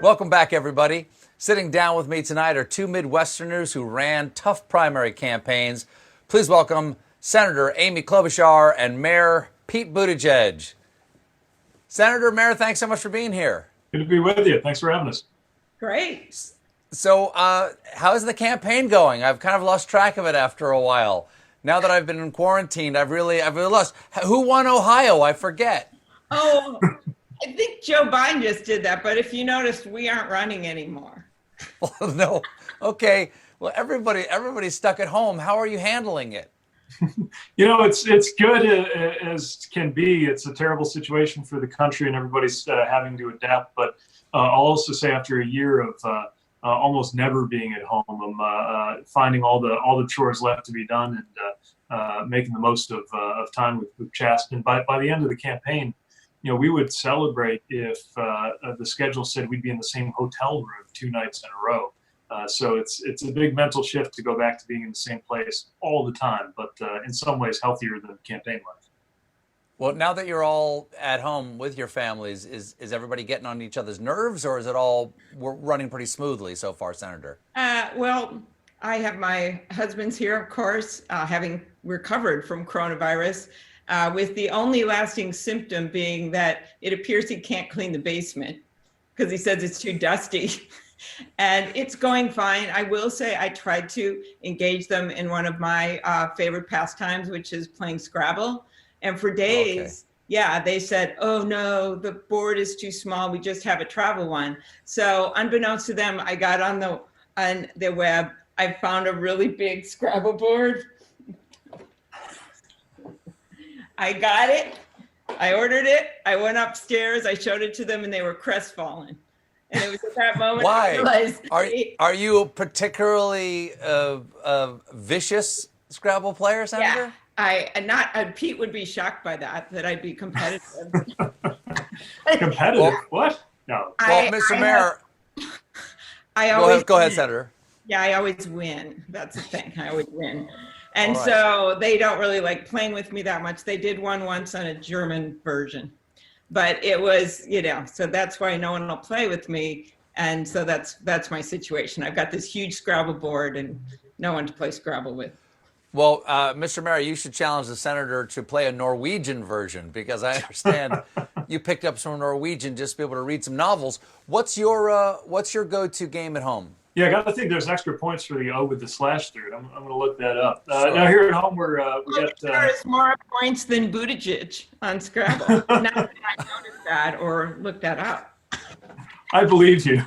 Welcome back, everybody. Sitting down with me tonight are two Midwesterners who ran tough primary campaigns. Please welcome Senator Amy Klobuchar and Mayor Pete Buttigieg. Senator, Mayor, thanks so much for being here. Good to be with you. Thanks for having us. Great. So, how's the campaign going? I've kind of lost track of it after a while. Now that I've been in quarantine, I've really lost. Who won Ohio? I forget. Oh, I think Joe Biden just did that, but if you noticed, we aren't running anymore. Well, no. Okay. Well, everybody's stuck at home. How are you handling it? It's good as can be. It's a terrible situation for the country, and everybody's having to adapt. But I'll also say, after a year of almost never being at home, I'm finding all the chores left to be done and making the most of time with Chasten. By the end of the campaign, we would celebrate if the schedule said we'd be in the same hotel room 2 nights in a row. So it's a big mental shift to go back to being in the same place all the time, but in some ways healthier than campaign life. Well, now that you're all at home with your families, is everybody getting on each other's nerves, or is it all running pretty smoothly so far, Senator? Well, I have my husband's here, of course, having recovered from coronavirus, with the only lasting symptom being that it appears he can't clean the basement because he says it's too dusty. And it's going fine. I will say I tried to engage them in one of my favorite pastimes, which is playing Scrabble. And for days, yeah, they said, oh no, the board is too small. We just have a travel one. So unbeknownst to them, I got on their web. I found a really big Scrabble board. I got it. I ordered it. I went upstairs. I showed it to them, and they were crestfallen. And it was at that moment Why? I realized, Are you a particularly vicious Scrabble player, Senator? yeah, Pete would be shocked by that I'd be competitive. Competitive? Well, what? No. Well, Mr. Mayor, go ahead, Senator. Yeah, I always win. That's the thing. I always win. And All right. So they don't really like playing with me that much. They did one once on a German version. But it was, so that's why no one will play with me. And so that's my situation. I've got this huge Scrabble board and no one to play Scrabble with. Well, Mr. Mayor, you should challenge the senator to play a Norwegian version, because I understand you picked up some Norwegian just to be able to read some novels. What's your go-to game at home? Yeah, I got to think there's extra points for the O with the slash through it. I'm going to look that up. Sure. Now here at home, we got. There's more points than Buttigieg on Scrabble. Not that I noticed that or looked that up. I believe you.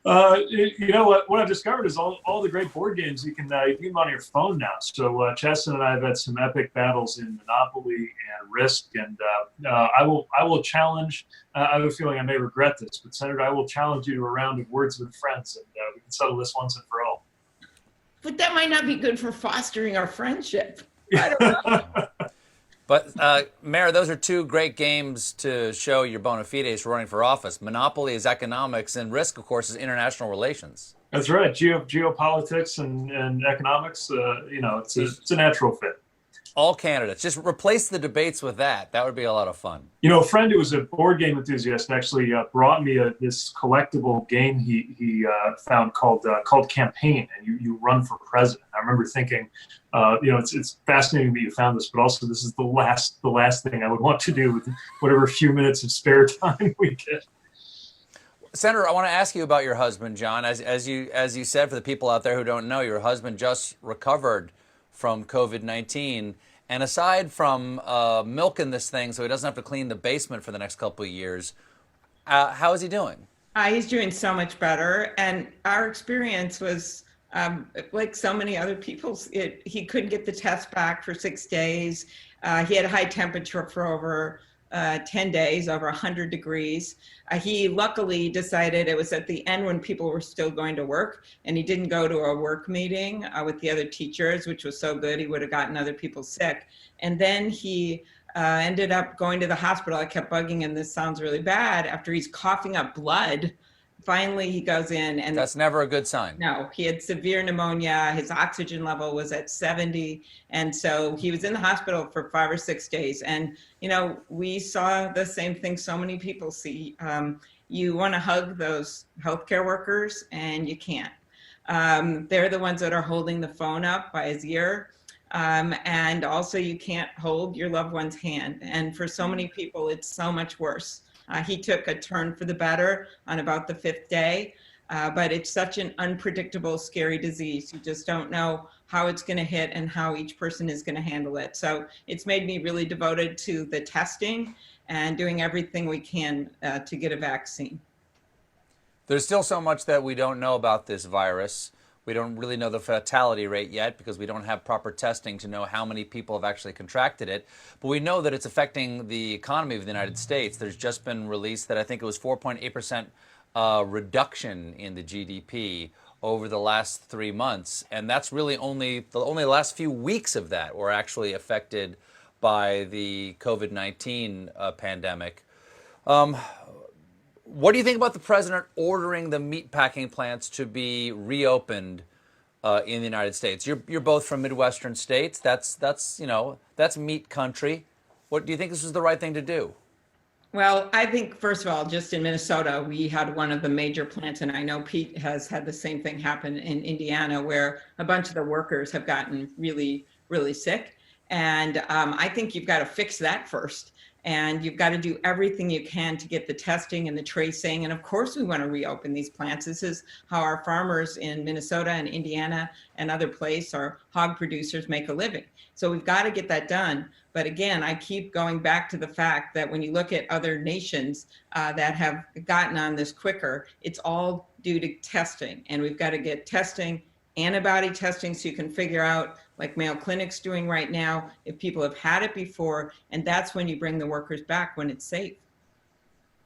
What I've discovered is all the great board games you can get them on your phone now. So Chasten and I have had some epic battles in Monopoly and Risk, and I will challenge. I have a feeling I may regret this, but Senator, I will challenge you to a round of Words with Friends, and we can settle this once and for all. But that might not be good for fostering our friendship. I don't know. But, Mayor, those are two great games to show your bona fides for running for office. Monopoly is economics, and Risk, of course, is international relations. That's right. Geopolitics and economics, it's a natural fit. All candidates. Just replace the debates with that. That would be a lot of fun. A friend who was a board game enthusiast actually brought me this collectible game he found called Campaign, and you run for president. I remember thinking, it's fascinating that you found this, but also this is the last thing I would want to do with whatever few minutes of spare time we get. Senator, I want to ask you about your husband, John. As you said, for the people out there who don't know, your husband just recovered from COVID-19. And aside from milking this thing so he doesn't have to clean the basement for the next couple of years, how is he doing? He's doing so much better. And our experience was, like so many other people's, he couldn't get the test back for 6 days. He had a high temperature for over 10 days, over 100 degrees. He luckily decided, it was at the end when people were still going to work, and he didn't go to a work meeting with the other teachers, which was so good. He would have gotten other people sick. And then he ended up going to the hospital. I kept bugging him, this sounds really bad. After he's coughing up blood, finally he goes in, and that's never a good sign. No, he had severe pneumonia. His oxygen level was at 70. And so he was in the hospital for 5 or 6 days. And, we saw the same thing so many people see. you want to hug those healthcare workers and you can't. They're the ones that are holding the phone up by his ear. And also you can't hold your loved one's hand. And for so many people, it's so much worse. He took a turn for the better on about the 5th day. But it's such an unpredictable, scary disease. You just don't know how it's going to hit and how each person is going to handle it. So it's made me really devoted to the testing and doing everything we can to get a vaccine. There's still so much that we don't know about this virus. We don't really know the fatality rate yet because we don't have proper testing to know how many people have actually contracted it. But we know that it's affecting the economy of the United States. There's just been released that I think it was 4.8% reduction in the GDP over the last 3 months, and that's really only the last few weeks of that were actually affected by the COVID-19 pandemic. What do you think about the president ordering the meatpacking plants to be reopened in the United States? You're both from Midwestern states. That's meat country. What do you think this was the right thing to do? Well, I think, first of all, just in Minnesota, we had one of the major plants, and I know Pete has had the same thing happen in Indiana, where a bunch of the workers have gotten really, really sick. And I think you've got to fix that first. And you've got to do everything you can to get the testing and the tracing. And of course, we want to reopen these plants. This is how our farmers in Minnesota and Indiana and other places, our hog producers, make a living. So we've got to get that done. But again, I keep going back to the fact that when you look at other nations that have gotten on this quicker, it's all due to testing. And we've got to get testing, antibody testing, so you can figure out, like Mayo Clinic's doing right now, if people have had it before. And that's when you bring the workers back, when it's safe.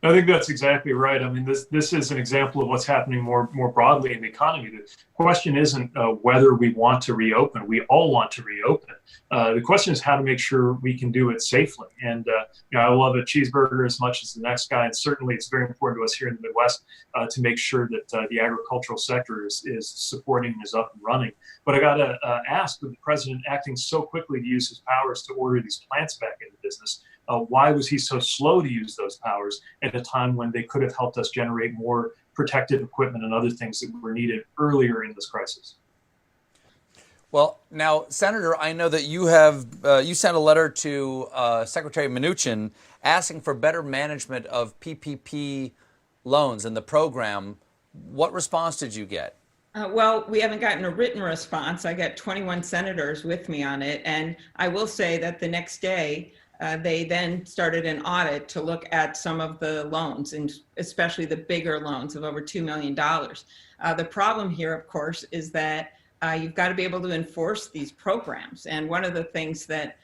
I think that's exactly right. I mean, this is an example of what's happening more broadly in the economy. The question isn't whether we want to reopen. We all want to reopen. The question is how to make sure we can do it safely. And I love a cheeseburger as much as the next guy. And certainly it's very important to us here in the Midwest to make sure that the agricultural sector is supporting and is up and running. But I got to ask, with the president acting so quickly to use his powers to order these plants back into business, why was he so slow to use those powers at a time when they could have helped us generate more protective equipment and other things that were needed earlier in this crisis? Well, now, Senator, I know that you sent a letter to Secretary Mnuchin asking for better management of PPP loans and the program. What response did you get? Well, we haven't gotten a written response. I got 21 senators with me on it. And I will say that the next day, they then started an audit to look at some of the loans, and especially the bigger loans of over $2 million. The problem here, of course, is that you've got to be able to enforce these programs. And one of the things that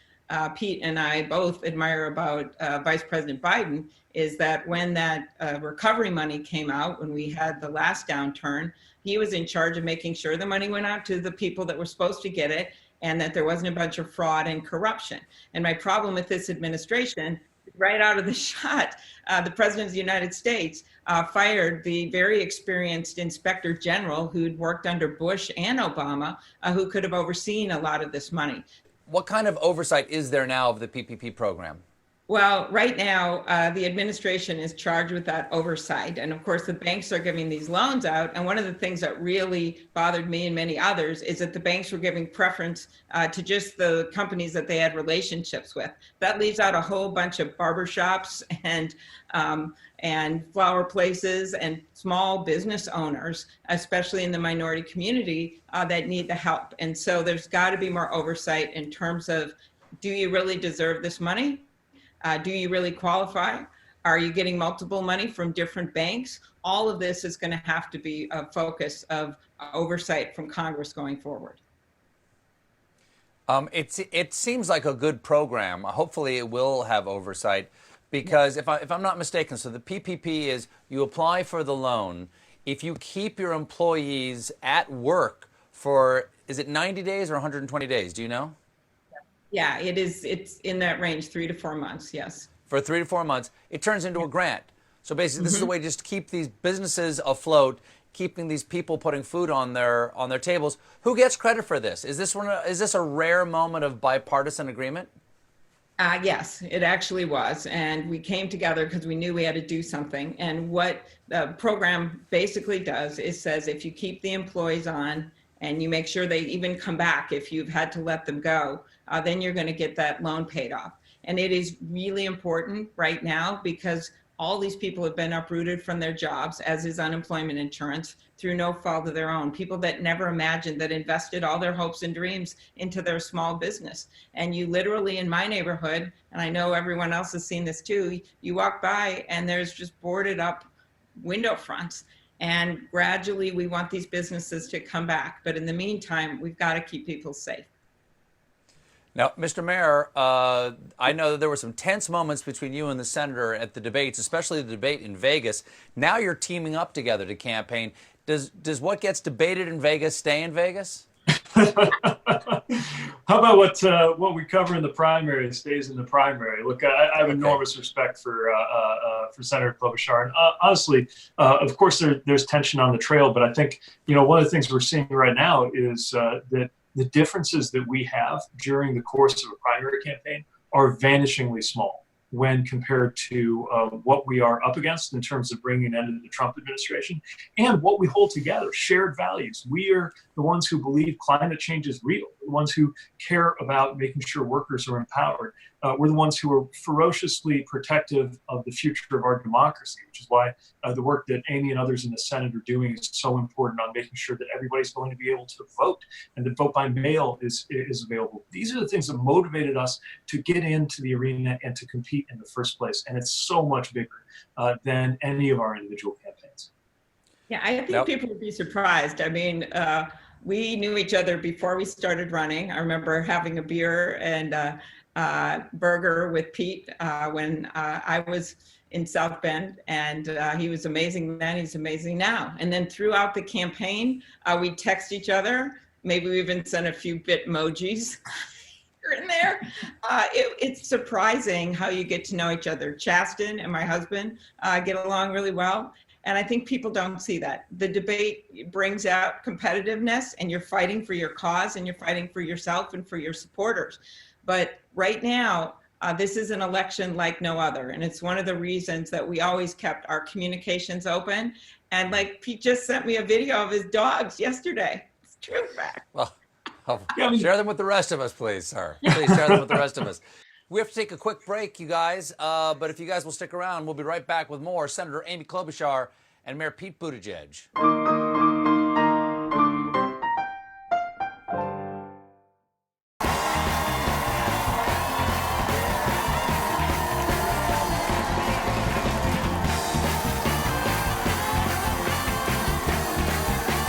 Pete and I both admire about Vice President Biden is that when that recovery money came out, when we had the last downturn, he was in charge of making sure the money went out to the people that were supposed to get it, and that there wasn't a bunch of fraud and corruption. And my problem with this administration, right out of the shot, the President of the United States fired the very experienced Inspector General who'd worked under Bush and Obama, who could have overseen a lot of this money. What kind of oversight is there now of the PPP program? Well, right now, the administration is charged with that oversight. And of course, the banks are giving these loans out. And one of the things that really bothered me and many others is that the banks were giving preference to just the companies that they had relationships with. That leaves out a whole bunch of barbershops and flower places and small business owners, especially in the minority community, that need the help. And so there's got to be more oversight in terms of, do you really deserve this money? Do you really qualify? Are you getting multiple money from different banks? All of this is going to have to be a focus of oversight from Congress going forward. It seems like a good program. Hopefully it will have oversight because if I'm not mistaken, so the PPP is you apply for the loan. If you keep your employees at work for, is it 90 days or 120 days? Do you know? Yeah, it is. It's in that range, 3 to 4 months. Yes. For 3 to 4 months, it turns into a grant. So basically, this is a way to just keep these businesses afloat, keeping these people putting food on their tables. Who gets credit for this? Is this a rare moment of bipartisan agreement? Yes, it actually was. And we came together because we knew we had to do something. And what the program basically does is says if you keep the employees on and you make sure they even come back if you've had to let them go, then you're going to get that loan paid off. And it is really important right now because all these people have been uprooted from their jobs, as is unemployment insurance, through no fault of their own. People that never imagined, that invested all their hopes and dreams into their small business. And you literally, in my neighborhood, and I know everyone else has seen this too, you walk by and there's just boarded up window fronts. And gradually we want these businesses to come back. But in the meantime, we've got to keep people safe. Now, Mr. Mayor, I know that there were some tense moments between you and the senator at the debates, especially the debate in Vegas. Now you're teaming up together to campaign. Does what gets debated in Vegas stay in Vegas? How about what we cover in the primary stays in the primary? Look, I have enormous respect for Senator Klobuchar, and honestly, of course, there's tension on the trail. But I think one of the things we're seeing right now is that the differences that we have during the course of a primary campaign are vanishingly small when compared to what we are up against in terms of bringing an end to the Trump administration and what we hold together, shared values. We are the ones who believe climate change is real, the ones who care about making sure workers are empowered. We're the ones who are ferociously protective of the future of our democracy, which is why the work that Amy and others in the Senate are doing is so important on making sure that everybody's going to be able to vote and that vote by mail is available. These are the things that motivated us to get into the arena and to compete in the first place. And it's so much bigger than any of our individual campaigns. Yeah, I think people would be surprised. I mean, we knew each other before we started running. I remember having a beer and burger with Pete when I was in South Bend, and he was amazing then, he's amazing now. And then throughout the campaign, we text each other. Maybe we even sent a few Bitmojis here and there. It's surprising how you get to know each other. Chasten and my husband get along really well. And I think people don't see that. The debate brings out competitiveness, and you're fighting for your cause, and you're fighting for yourself and for your supporters. But right now, this is an election like no other. And it's one of the reasons that we always kept our communications open. And like Pete just sent me a video of his dogs yesterday. It's true fact. Well, share them with the rest of us, please, sir. Please share them with the rest of us. We have to take a quick break, you guys. But if you guys will stick around, we'll be right back with more Senator Amy Klobuchar and Mayor Pete Buttigieg.